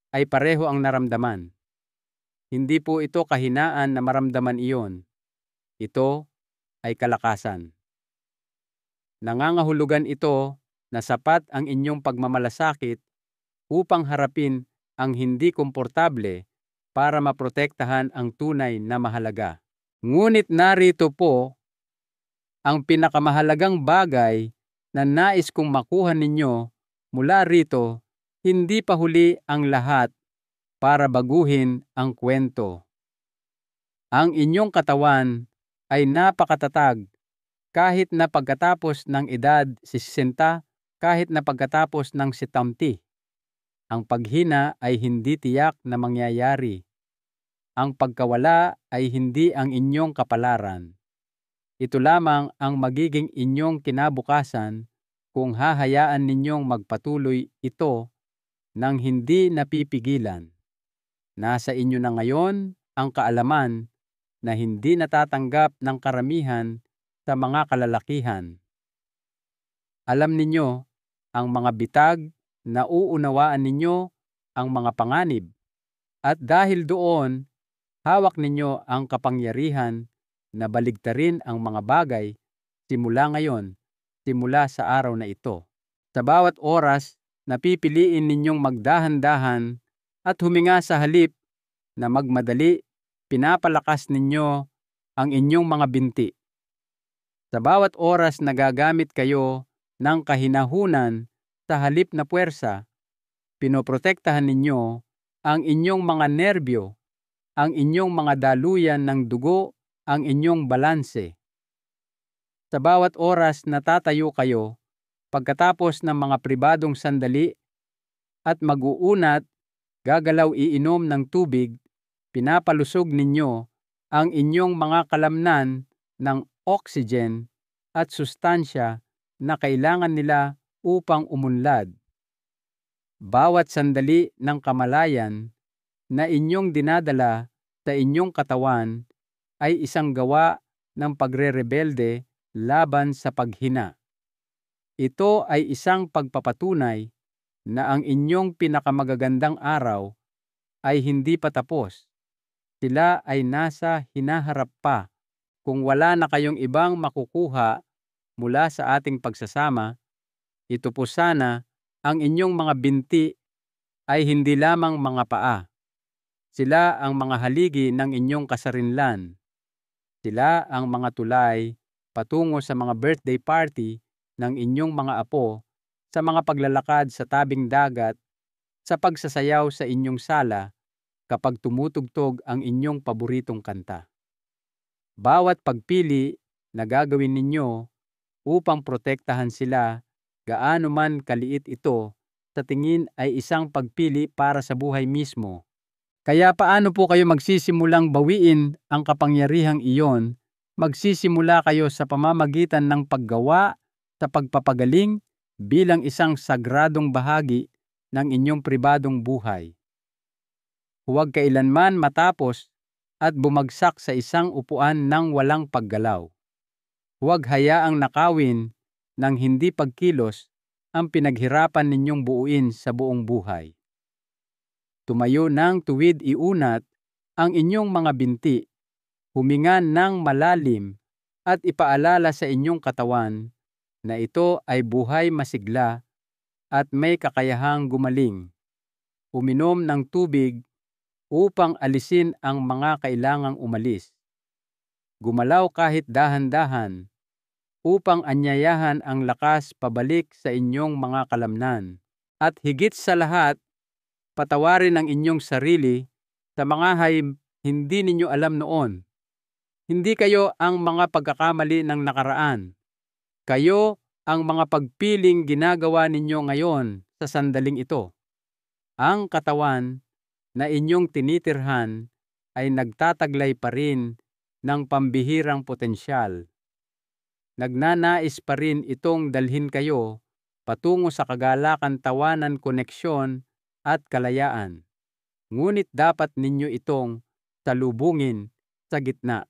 ay pareho ang naramdaman. Hindi po ito kahinaan na maramdaman iyon. Ito ay kalakasan. Nangangahulugan ito na sapat ang inyong pagmamalasakit upang harapin ang hindi komportable para maprotektahan ang tunay na mahalaga. Ngunit narito po ang pinakamahalagang bagay na nais kong makuha ninyo mula rito. Hindi pa huli ang lahat para baguhin ang kwento. Ang inyong katawan ay napakatatag kahit na pagkatapos ng edad 60, kahit na pagkatapos ng 70. Ang paghina ay hindi tiyak na mangyayari. Ang pagkawala ay hindi ang inyong kapalaran. Ito lamang ang magiging inyong kinabukasan kung hahayaan ninyong magpatuloy ito nang hindi napipigilan. Nasa inyo na ngayon ang kaalaman na hindi natatanggap ng karamihan sa mga kalalakihan. Alam ninyo ang mga bitag, nauunawaan ninyo ang mga panganib, at dahil doon, hawak ninyo ang kapangyarihan na baligtarin ang mga bagay simula ngayon, simula sa araw na ito. Sa bawat oras, napipiliin ninyong magdahan-dahan at huminga sa halip na magmadali, pinapalakas ninyo ang inyong mga binti. Sa bawat oras nagagamit kayo ng kahinahunan sa halip na puwersa, pinoprotektahan ninyo ang inyong mga nerbyo, ang inyong mga daluyan ng dugo, ang inyong balanse. Sa bawat oras natatayo kayo, pagkatapos ng mga pribadong sandali at mag-uunat, gagalaw iinom ng tubig, pinapalusog ninyo ang inyong mga kalamnan ng oxygen at sustansya na kailangan nila upang umunlad. Bawat sandali ng kamalayan na inyong dinadala sa inyong katawan ay isang gawa ng pagre-rebelde laban sa paghina. Ito ay isang pagpapatunay na ang inyong pinakamagagandang araw ay hindi pa tapos. Sila ay nasa hinaharap pa. Kung wala na kayong ibang makukuha mula sa ating pagsasama, ito po sana ang inyong mga binti ay hindi lamang mga paa. Sila ang mga haligi ng inyong kasarinlan. Sila ang mga tulay patungo sa mga birthday party ng inyong mga apo, sa mga paglalakad sa tabing dagat, sa pagsasayaw sa inyong sala kapag tumutugtog ang inyong paboritong kanta. Bawat pagpili na gagawin ninyo upang protektahan sila, gaano man kaliit ito, sa tingin ay isang pagpili para sa buhay mismo. Kaya paano po kayo magsisimulang bawiin ang kapangyarihang iyon? Magsisimula kayo sa pamamagitan ng paggawa sa pagpapagaling bilang isang sagradong bahagi ng inyong pribadong buhay. Huwag kailanman matapos at bumagsak sa isang upuan ng walang paggalaw. Huwag hayaang nakawin ng hindi pagkilos ang pinaghirapan ninyong buuin sa buong buhay. Tumayo ng tuwid iunat ang inyong mga binti, huminga ng malalim at ipaalala sa inyong katawan na ito ay buhay masigla at may kakayahang gumaling. Uminom ng tubig upang alisin ang mga kailangang umalis. Gumalaw kahit dahan-dahan upang anyayahan ang lakas pabalik sa inyong mga kalamnan. At higit sa lahat, patawarin ang inyong sarili sa mga hindi ninyo alam noon. Hindi kayo ang mga pagkakamali ng nakaraan. Kayo ang mga pagpiling ginagawa ninyo ngayon sa sandaling ito. Ang katawan na inyong tinitirhan ay nagtataglay pa rin ng pambihirang potensyal. Nagnanais pa rin itong dalhin kayo patungo sa kagalakan, tawanan, koneksyon at kalayaan. Ngunit dapat ninyo itong salubungin sa gitna.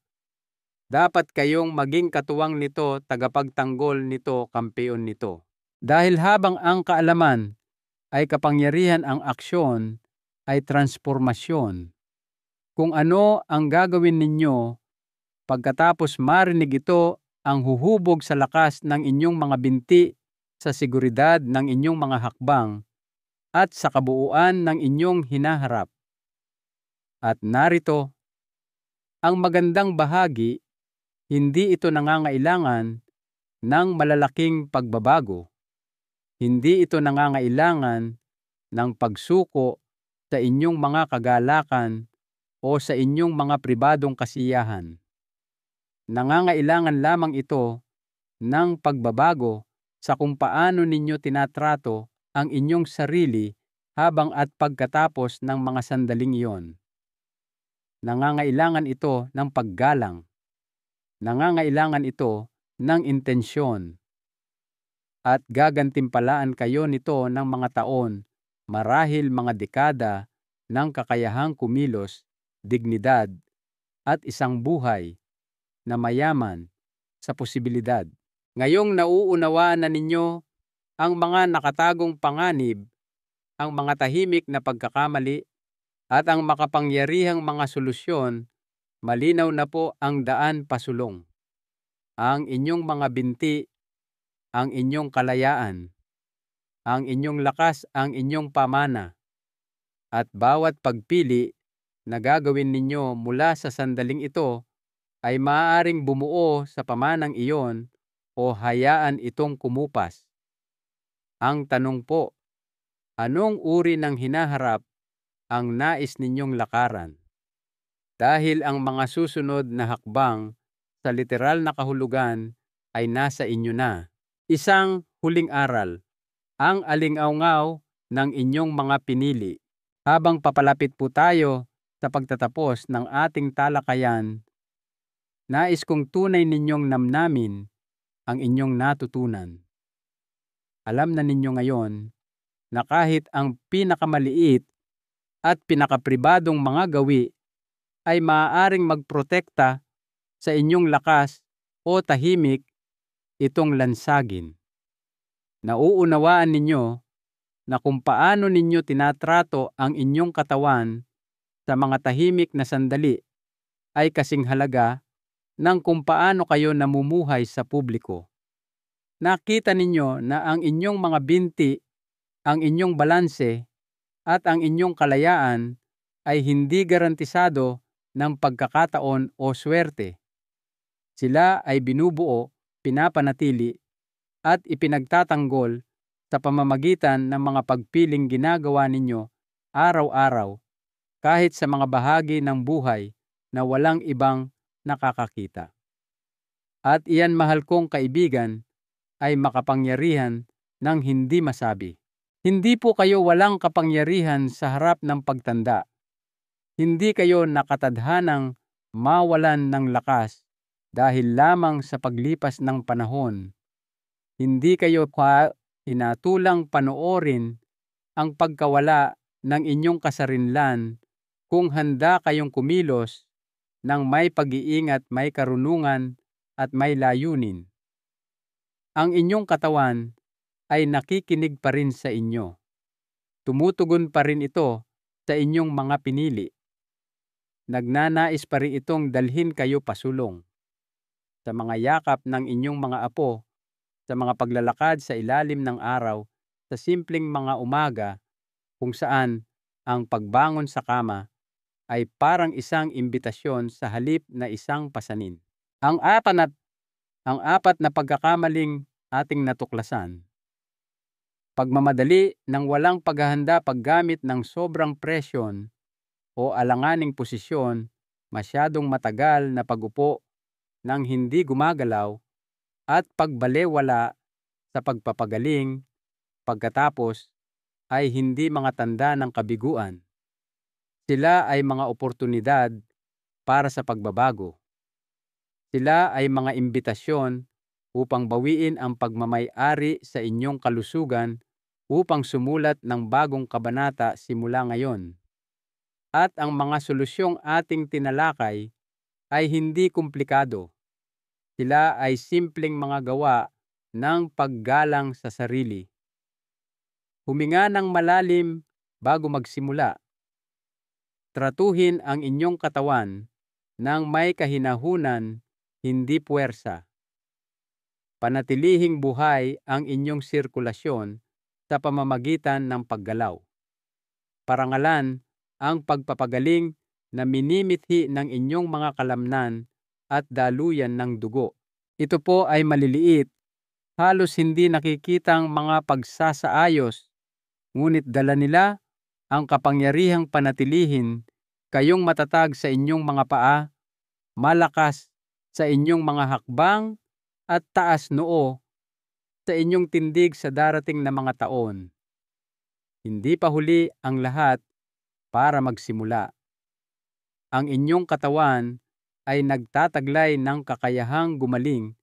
Dapat kayong maging katuwang nito, tagapagtanggol nito, kampeon nito. Dahil habang ang kaalaman ay kapangyarihan, ang aksyon ay transformasyon. Kung ano ang gagawin ninyo pagkatapos marinig ito, ang huhubog sa lakas ng inyong mga binti, sa seguridad ng inyong mga hakbang, at sa kabuuan ng inyong hinaharap. At narito, ang magandang bahagi, hindi ito nangangailangan ng malalaking pagbabago. Hindi ito nangangailangan ng pagsuko sa inyong mga kagalakan o sa inyong mga pribadong kasiyahan. Nangangailangan lamang ito ng pagbabago sa kung paano ninyo tinatrato ang inyong sarili habang at pagkatapos ng mga sandaling iyon. Nangangailangan ito ng paggalang. Nangangailangan ito ng intensyon. at gagantimpalaan kayo nito ng mga taon, marahil mga dekada ng kakayahang kumilos, dignidad, at isang buhay na mayaman sa posibilidad. Ngayong nauunawaan na ninyo ang mga nakatagong panganib, ang mga tahimik na pagkakamali, at ang makapangyarihang mga solusyon, malinaw na po ang daan pasulong. Ang inyong mga binti, ang inyong kalayaan, ang inyong lakas, ang inyong pamana, at bawat pagpili na gagawin ninyo mula sa sandaling ito ay maaaring bumuo sa pamanang iyon o hayaan itong kumupas. Ang tanong po, anong uri ng hinaharap ang nais ninyong lakaran? Dahil ang mga susunod na hakbang sa literal na kahulugan ay nasa inyo na. Isang huling aral, ang alingaw-ngaw ng inyong mga pinili. Habang papalapit po tayo sa pagtatapos ng ating talakayan, nais kong tunay ninyong namnamin ang inyong natutunan. Alam na ninyo ngayon na kahit ang pinakamaliit at pinakapribadong mga gawi ay maaaring magprotekta sa inyong lakas o tahimik itong lansagin. Nauunawaan ninyo na kung paano ninyo tinatrato ang inyong katawan sa mga tahimik na sandali ay kasing halaga ng kung paano kayo namumuhay sa publiko. Nakita ninyo na ang inyong mga binti, ang inyong balanse, at ang inyong kalayaan ay hindi garantisado ng pagkakataon o swerte. Sila ay binubuo, pinapanatili, at ipinagtatanggol sa pamamagitan ng mga pagpiling ginagawa ninyo araw-araw kahit sa mga bahagi ng buhay na walang ibang nakakakita. At iyan, mahal kong kaibigan, ay makapangyarihan ng hindi masabi. Hindi po kayo walang kapangyarihan sa harap ng pagtanda. Hindi kayo nakatadhanang mawalan ng lakas dahil lamang sa paglipas ng panahon. Hindi kayo inatulang panoorin ang pagkawala ng inyong kasarinlan kung handa kayong kumilos ng may pag-iingat, may karunungan, at may layunin. Ang inyong katawan ay nakikinig pa rin sa inyo. Tumutugon pa rin ito sa inyong mga pinili. Nagnanais pa rin itong dalhin kayo pasulong sa mga yakap ng inyong mga apo, sa mga paglalakad sa ilalim ng araw, sa simpleng mga umaga kung saan ang pagbangon sa kama ay parang isang imbitasyon sa halip na isang pasanin. Ang apat na pagkakamaling ating natuklasan. Pagmamadali ng walang paghahanda paggamit ng sobrang presyon o alanganing posisyon, masyadong matagal na pagupo ng hindi gumagalaw, at pagbalewala sa pagpapagaling pagkatapos ay hindi mga tanda ng kabiguan. Sila ay mga oportunidad para sa pagbabago. Sila ay mga imbitasyon upang bawiin ang pagmamay-ari sa inyong kalusugan upang sumulat ng bagong kabanata simula ngayon. At ang mga solusyong ating tinalakay ay hindi komplikado. Sila ay simpleng mga gawa ng paggalang sa sarili. Huminga ng malalim bago magsimula. Tratuhin ang inyong katawan ng may kahinahunan, hindi puwersa. Panatilihing buhay ang inyong sirkulasyon sa pamamagitan ng paggalaw. Parangalan ang pagpapagaling na minimithi ng inyong mga kalamnan at daluyan ng dugo. Ito po ay maliliit, halos hindi nakikitang mga pagsasaayos, ngunit dala nila ang kapangyarihang panatilihin kayong matatag sa inyong mga paa, malakas sa inyong mga hakbang, at taas noo sa inyong tindig sa darating na mga taon. Hindi pa huli ang lahat para magsimula. Ang inyong katawan ay nagtataglay ng kakayahang gumaling,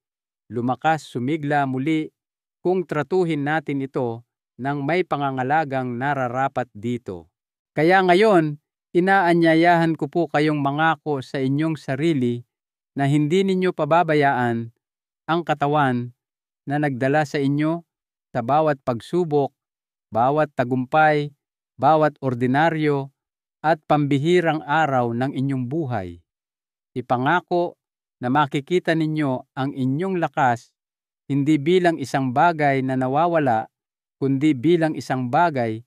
lumakas, sumigla muli, kung tratuhin natin ito ng may pangangalagang nararapat dito. Kaya ngayon, inaanyayahan ko po kayong mangako sa inyong sarili na hindi ninyo pababayaan ang katawan na nagdala sa inyo sa bawat pagsubok, bawat tagumpay, bawat ordinaryo at pambihirang araw ng inyong buhay. Ipangako na makikita ninyo ang inyong lakas hindi bilang isang bagay na nawawala, kundi bilang isang bagay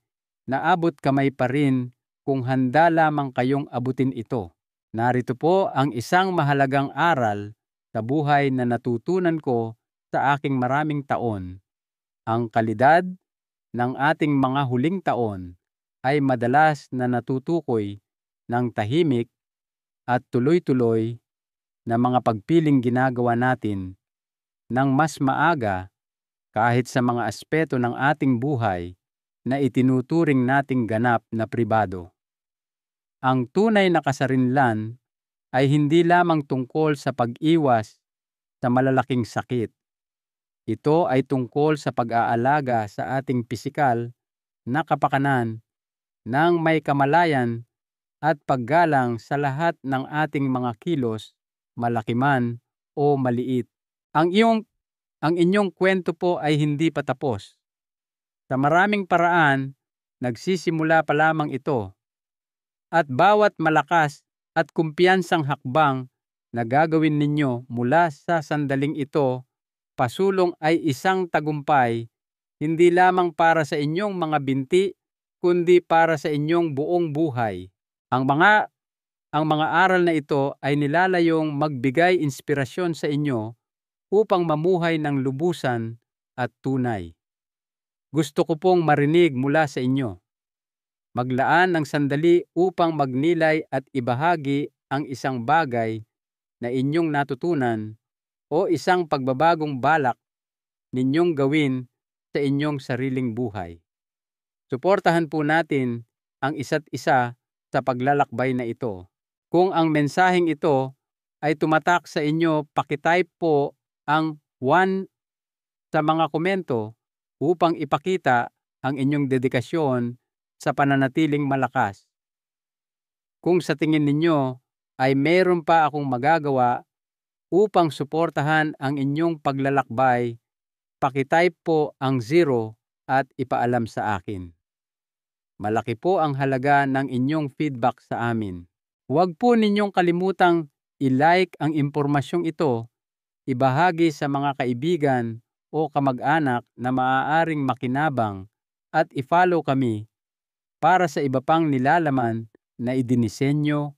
na abot kamay pa rin kung handa lamang kayong abutin ito. Narito po ang isang mahalagang aral sa buhay na natutunan ko sa aking maraming taon. Ang kalidad ng ating mga huling taon ay madalas na natutukoy ng tahimik at tuloy-tuloy na mga pagpiling ginagawa natin ng mas maaga kahit sa mga aspeto ng ating buhay na itinuturing nating ganap na pribado. Ang tunay na kasarinlan ay hindi lamang tungkol sa pag-iwas sa malalaking sakit. Ito ay tungkol sa pag-aalaga sa ating pisikal na kapakanan ng may kamalayan at paggalang sa lahat ng ating mga kilos, malaki man o maliit. Ang inyong kwento po ay hindi pa tapos. Sa maraming paraan, nagsisimula pa lamang ito. At bawat malakas at kumpiyansang hakbang na gagawin ninyo mula sa sandaling ito, pasulong ay isang tagumpay, hindi lamang para sa inyong mga binti, kundi para sa inyong buong buhay. Ang mga aral na ito ay nilalayong magbigay inspirasyon sa inyo upang mamuhay ng lubusan at tunay. Gusto ko pong marinig mula sa inyo. Maglaan ng sandali upang magnilay at ibahagi ang isang bagay na inyong natutunan o isang pagbabagong balak ninyong gawin sa inyong sariling buhay. Suportahan po natin ang isa't isa sa paglalakbay na ito. Kung ang mensaheng ito ay tumatak sa inyo, pakitype po ang 1 sa mga komento upang ipakita ang inyong dedikasyon sa pananatiling malakas. Kung sa tingin ninyo ay mayroon pa akong magagawa upang suportahan ang inyong paglalakbay, pakitype po ang 0 at ipaalam sa akin. Malaki po ang halaga ng inyong feedback sa amin. Huwag po ninyong kalimutang i-like ang impormasyong ito, ibahagi sa mga kaibigan o kamag-anak na maaaring makinabang at i-follow kami para sa iba pang nilalaman na idinisenyo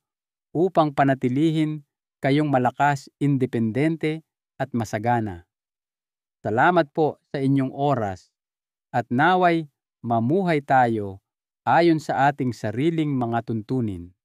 upang panatilihin kayong malakas, independente at masagana. Salamat po sa inyong oras at naway mamuhay tayo ayon sa ating sariling mga tuntunin.